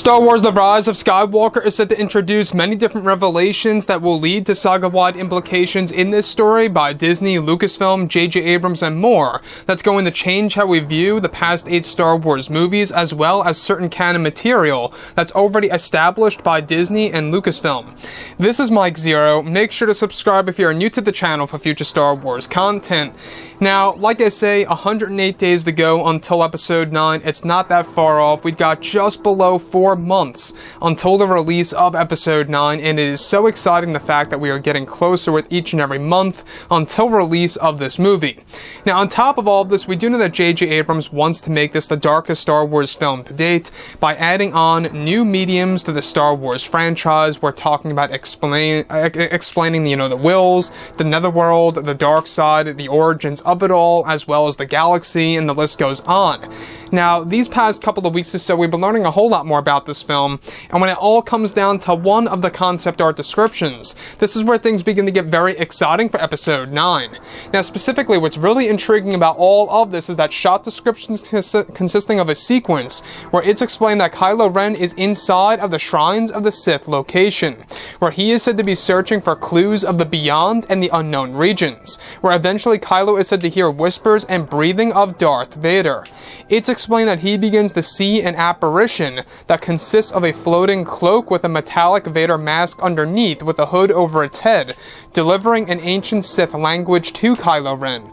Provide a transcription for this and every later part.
Star Wars The Rise of Skywalker is set to introduce many different revelations that will lead to saga-wide implications in this story by Disney, Lucasfilm, J.J. Abrams, and more. That's going to change how we view the past 8 Star Wars movies, as well as certain canon material that's already established by Disney and Lucasfilm. This is Mike Zero. Make sure to subscribe if you're new to the channel for future Star Wars content. Now, like I say, 108 days to go until Episode 9. It's not that far off. We've got just below 4 months until the release of Episode 9, and it is so exciting the fact that we are getting closer with each and every month until release of this movie. Now, on top of all of this, we do know that J.J. Abrams wants to make this the darkest Star Wars film to date by adding on new mediums to the Star Wars franchise. We're talking about explaining the wills, the netherworld, the dark side, the origins of it all, as well as the galaxy, and the list goes on. Now, these past couple of weeks or so, we've been learning a whole lot more about this film, and when it all comes down to one of the concept art descriptions, this is where things begin to get very exciting for Episode 9. Now, specifically, what's really intriguing about all of this is that shot descriptions consisting of a sequence where it's explained that Kylo Ren is inside of the Shrines of the Sith location, where he is said to be searching for clues of the beyond and the unknown regions, where eventually Kylo is said to hear whispers and breathing of Darth Vader. It's explained that he begins to see an apparition that consists of a floating cloak with a metallic Vader mask underneath with a hood over its head, delivering an ancient Sith language to Kylo Ren.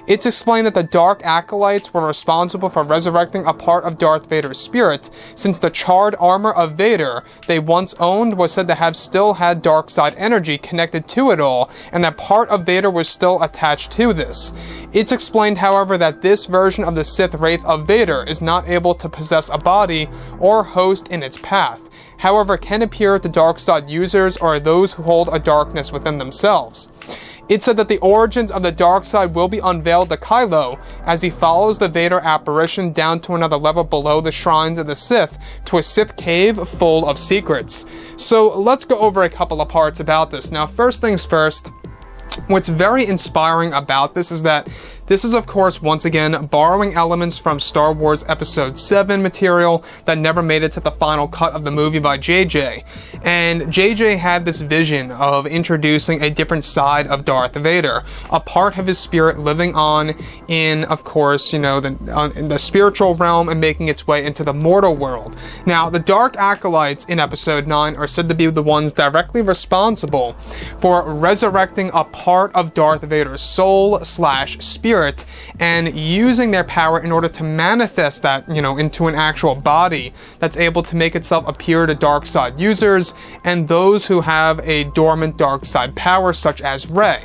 It's explained that the Dark Acolytes were responsible for resurrecting a part of Darth Vader's spirit, since the charred armor of Vader they once owned was said to have still had dark side energy connected to it all, and that part of Vader was still attached to this. It's explained, however, that this version of the Sith Wraith of Vader is not able to possess a body or host in its path, however can appear to dark side users or those who hold a darkness within themselves. It's said that the origins of the dark side will be unveiled to Kylo as he follows the Vader apparition down to another level below the Shrines of the Sith to a Sith cave full of secrets. So let's go over a couple of parts about this. Now, first things first, what's very inspiring about this is that this is, of course, once again, borrowing elements from Star Wars Episode 7 material that never made it to the final cut of the movie by JJ. And JJ had this vision of introducing a different side of Darth Vader, a part of his spirit living on in, of course, in the spiritual realm and making its way into the mortal world. Now, the Dark Acolytes in Episode 9 are said to be the ones directly responsible for resurrecting a part of Darth Vader's soul/spirit and using their power in order to manifest that, into an actual body that's able to make itself appear to dark side users and those who have a dormant dark side power, such as Rey.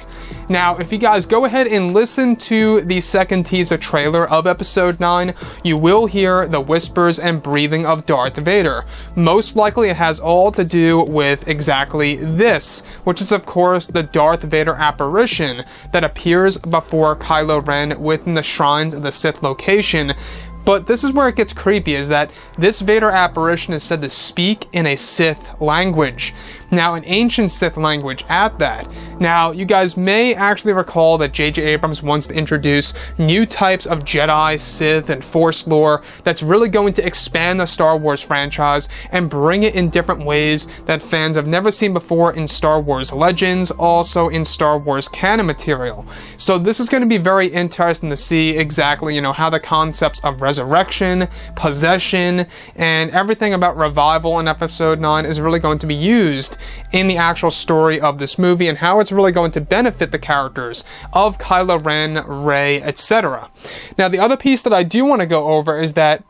Now, if you guys go ahead and listen to the second teaser trailer of Episode 9, you will hear the whispers and breathing of Darth Vader. Most likely it has all to do with exactly this, which is, of course, the Darth Vader apparition that appears before Kylo Ren within the Shrines of the Sith location. But this is where it gets creepy, is that this Vader apparition is said to speak in a Sith language. Now, an ancient Sith language at that. Now, you guys may actually recall that J.J. Abrams wants to introduce new types of Jedi, Sith, and Force lore that's really going to expand the Star Wars franchise and bring it in different ways that fans have never seen before in Star Wars Legends, also in Star Wars canon material. So this is going to be very interesting to see exactly, how the concepts of resurrection, possession, and everything about revival in Episode 9 is really going to be used in the actual story of this movie, and how it's really going to benefit the characters of Kylo Ren, Rey, etc. Now, the other piece that I do want to go over is that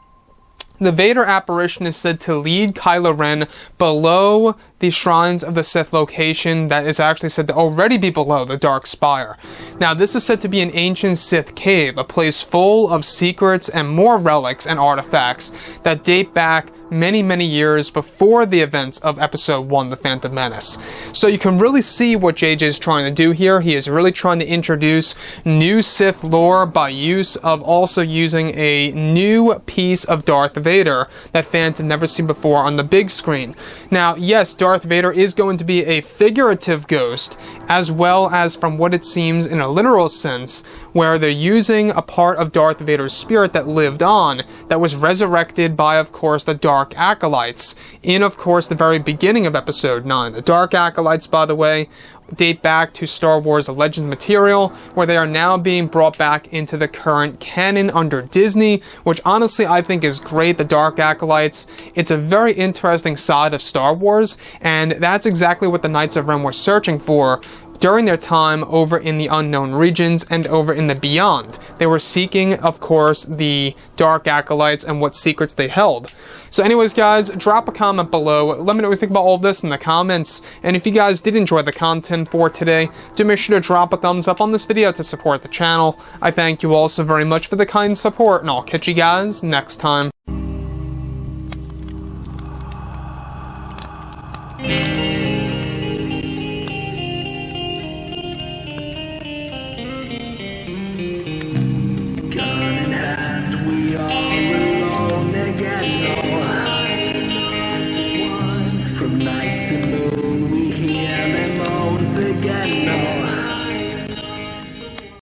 the Vader apparition is said to lead Kylo Ren below the Shrines of the Sith location that is actually said to already be below the Dark Spire. Now, this is said to be an ancient Sith cave, a place full of secrets and more relics and artifacts that date back many years before the events of Episode 1, The Phantom Menace. So you can really see what JJ is trying to do here. He is really trying to introduce new Sith lore by use of also using a new piece of Darth Vader that fans have never seen before on the big screen. Now, yes, Darth Vader is going to be a figurative ghost as well as from what it seems in a literal sense, where they're using a part of Darth Vader's spirit that lived on, that was resurrected by, of course, the Dark Acolytes, in, of course, the very beginning of Episode 9. The Dark Acolytes, by the way, date back to Star Wars Legends material, where they are now being brought back into the current canon under Disney, which honestly I think is great. The Dark Acolytes, it's a very interesting side of Star Wars, and that's exactly what the Knights of Ren were searching for during their time over in the unknown regions and over in the beyond. They were seeking, of course, the Dark Acolytes and what secrets they held. So anyways, guys, drop a comment below. Let me know what you think about all this in the comments. And if you guys did enjoy the content for today, do make sure to drop a thumbs up on this video to support the channel. I thank you all so very much for the kind support, and I'll catch you guys next time.